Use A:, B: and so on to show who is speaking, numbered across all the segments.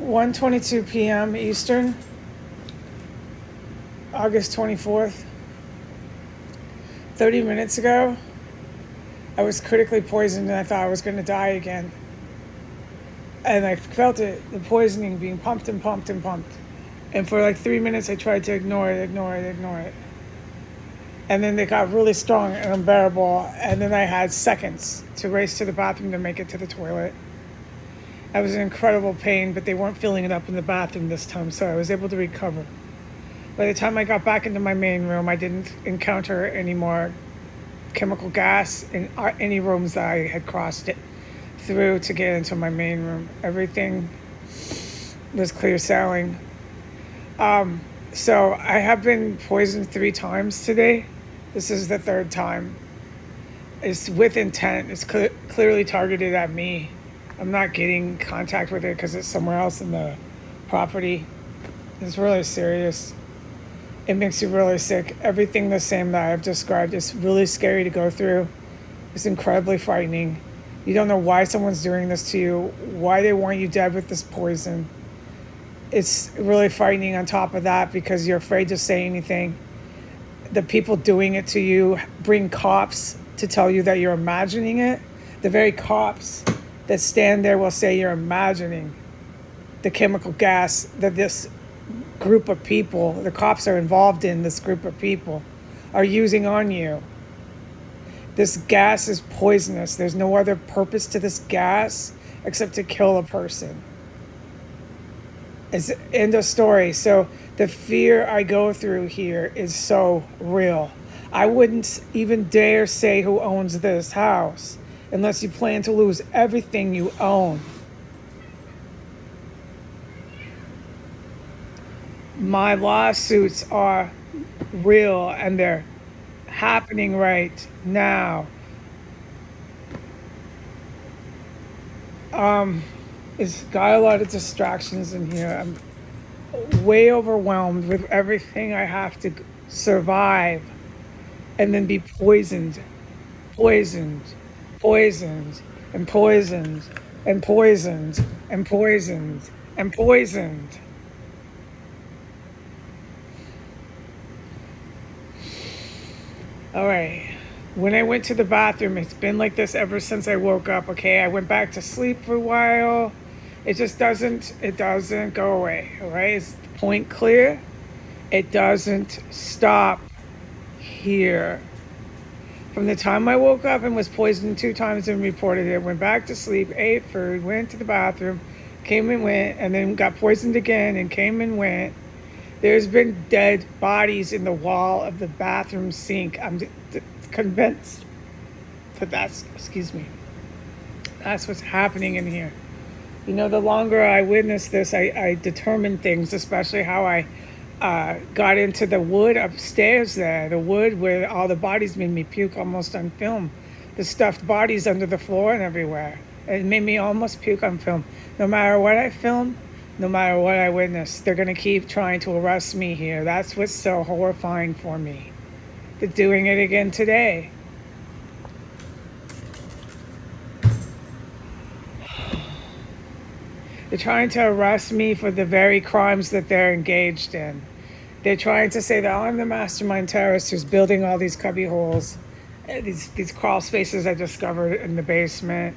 A: 1:22 p.m. Eastern, August 24th. 30 minutes ago, I was critically poisoned and I thought I was going to die again. And I felt it, the poisoning being pumped and pumped and pumped. And for like 3 minutes, I tried to ignore it. And then it got really strong and unbearable. And then I had seconds to race to the bathroom to make it to the toilet. I was in incredible pain, but they weren't filling it up in the bathroom this time, so I was able to recover. By the time I got back into my main room, I didn't encounter any more chemical gas in any rooms that I had crossed it through to get into my main room. Everything was clear sailing. So I have been poisoned 3 times today. This is the 3rd time. It's with intent. It's clearly targeted at me. I'm not getting contact with it because it's somewhere else in the property. It's really serious. It makes you really sick. Everything the same that I've described. It's really scary to go through. It's incredibly frightening. You don't know why someone's doing this to you, why they want you dead with this poison. It's really frightening on top of that because you're afraid to say anything. The people doing it to you bring cops to tell you that you're imagining it. The very cops that stand there will say you're imagining the chemical gas that this group of people, the cops are involved in, this group of people, are using on you. This gas is poisonous. There's no other purpose to this gas except to kill a person. It's end of story. So the fear I go through here is so real. I wouldn't even dare say who owns this house unless you plan to lose everything you own. My lawsuits are real and they're happening right now. It's got a lot of distractions in here. I'm way overwhelmed with everything I have to survive and then be poisoned, and poisoned, and poisoned, and poisoned, and poisoned, and poisoned. All right. When I went to the bathroom, it's been like this ever since I woke up, okay? I went back to sleep for a while. It just doesn't go away, all right? Is the point clear? It doesn't stop here. From the time I woke up and was poisoned 2 times and reported it, went back to sleep, ate food, went to the bathroom, came and went, and then got poisoned again and came and went. There's been dead bodies in the wall of the bathroom sink. I'm convinced that that's what's happening in here. You know, the longer I witness this, I determine things, especially how I got into the wood upstairs there, the wood where all the bodies made me puke almost on film. The stuffed bodies under the floor and everywhere. It made me almost puke on film. No matter what I film, no matter what I witness, they're going to keep trying to arrest me here. That's what's so horrifying for me. They're doing it again today. They're trying to arrest me for the very crimes that they're engaged in. They're trying to say that I'm the mastermind terrorist who's building all these cubby holes, these crawl spaces I discovered in the basement.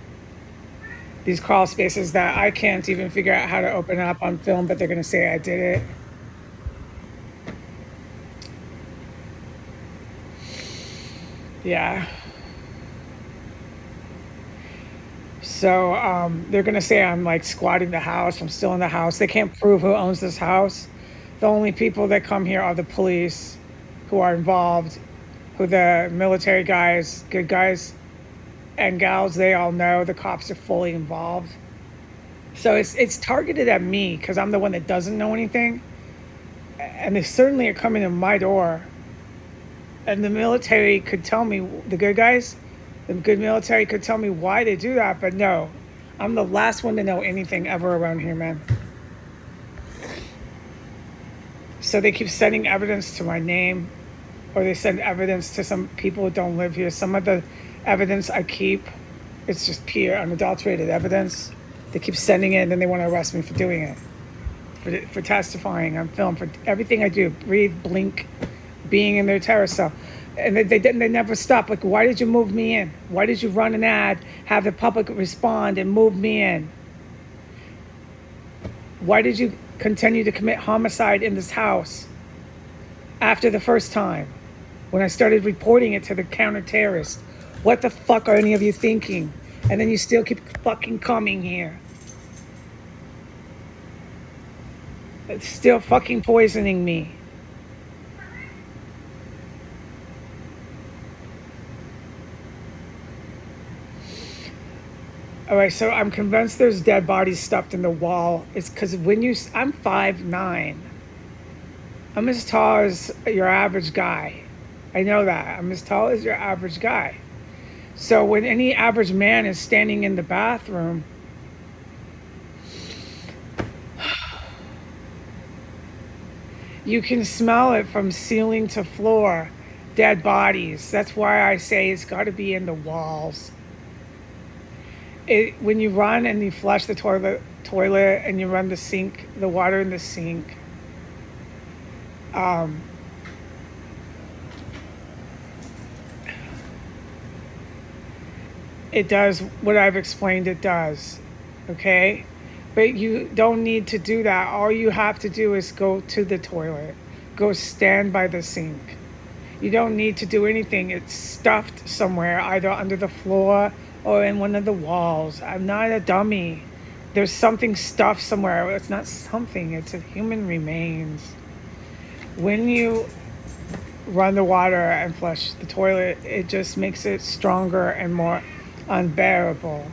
A: These crawl spaces that I can't even figure out how to open up on film, but they're going to say I did it. Yeah. So they're going to say I'm like squatting the house. I'm still in the house. They can't prove who owns this house. The only people that come here are the police who are involved, who the military guys, good guys, and gals, they all know. The cops are fully involved. So it's targeted at me because I'm the one that doesn't know anything. And they certainly are coming to my door. And the military could tell me, the good guys, the good military could tell me why they do that. But no, I'm the last one to know anything ever around here, man. So they keep sending evidence to my name, or they send evidence to some people who don't live here. Some of the evidence I keep, it's just pure unadulterated evidence. They keep sending it and then they want to arrest me for doing it. for testifying on film, for everything I do, breathe, blink, being in their terror cell. And they never stop. Like, why did you move me in? Why did you run an ad, have the public respond, and move me in? Why did you continue to commit homicide in this house after the first time when I started reporting it to the counter-terrorist? What the fuck are any of you thinking? And then you still keep fucking coming here. It's still fucking poisoning me. All right, so I'm convinced there's dead bodies stuffed in the wall. It's because I'm 5'9". I'm as tall as your average guy. I know that. I'm as tall as your average guy. So when any average man is standing in the bathroom, you can smell it from ceiling to floor, dead bodies. That's why I say it's got to be in the walls. When you run and you flush the toilet and you run the water in the sink, it does what I've explained it does, okay? But you don't need to do that. All you have to do is go to the toilet, go stand by the sink. You don't need to do anything. It's stuffed somewhere, either under the floor or in one of the walls. I'm not a dummy. There's something stuffed somewhere. It's not something, it's a human remains. When you run the water and flush the toilet, it just makes it stronger and more unbearable.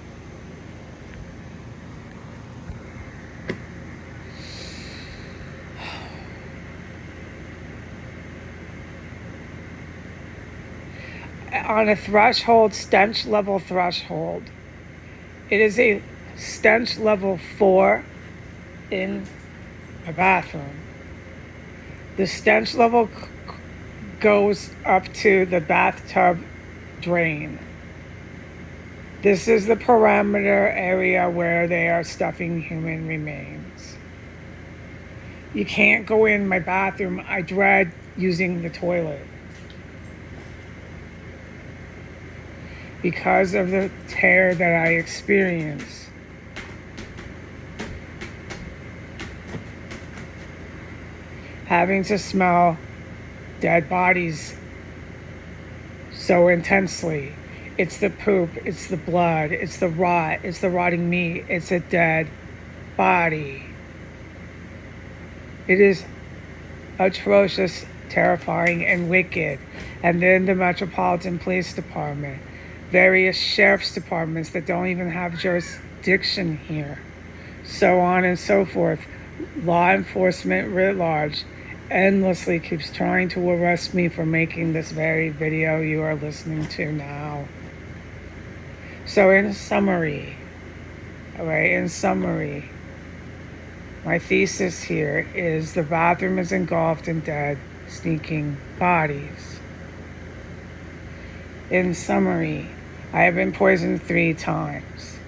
A: On a threshold, stench level threshold, it is a stench level 4 in a bathroom. The stench level goes up to the bathtub drain. This is the perimeter area where they are stuffing human remains. You can't go in my bathroom. I dread using the toilet because of the terror that I experience. Having to smell dead bodies so intensely. It's the poop, it's the blood, it's the rot, it's the rotting meat, it's a dead body. It is atrocious, terrifying, and wicked. And then the Metropolitan Police Department, various sheriff's departments that don't even have jurisdiction here, so on and so forth. Law enforcement writ large endlessly keeps trying to arrest me for making this very video you are listening to now. So in summary, my thesis here is the bathroom is engulfed in dead, sneaking bodies. In summary, I have been poisoned 3 times.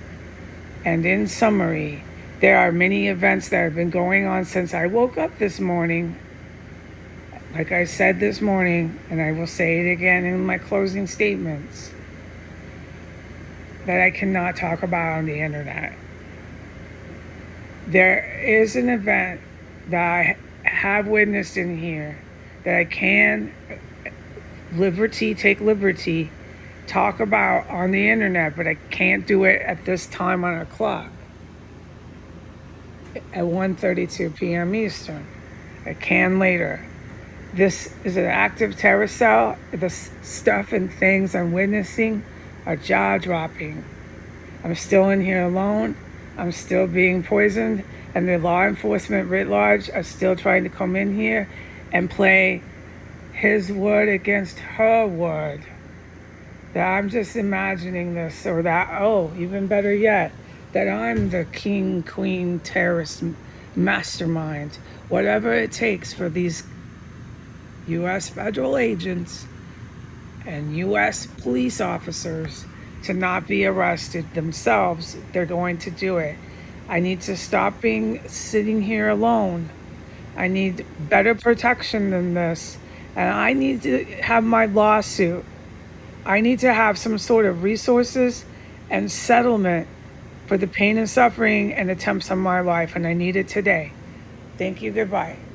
A: And in summary, there are many events that have been going on since I woke up this morning. Like I said this morning, and I will say it again in my closing statements, that I cannot talk about on the internet. There is an event that I have witnessed in here that I can take liberty, talk about on the internet, but I can't do it at this time on a clock at 1:32 p.m. Eastern. I can later. This is an active terror cell. The stuff and things I'm witnessing are jaw-dropping. I'm still in here alone. I'm still being poisoned, and the law enforcement writ large are still trying to come in here and play his word against her word. That I'm just imagining this, or that, even better yet, that I'm the king, queen, terrorist mastermind. Whatever it takes for these U.S. federal agents and U.S. police officers to not be arrested themselves, they're going to do it. I need to stop being sitting here alone. I need better protection than this. And I need to have my lawsuit. I need to have some sort of resources and settlement for the pain and suffering and attempts on my life. And I need it today. Thank you. Goodbye.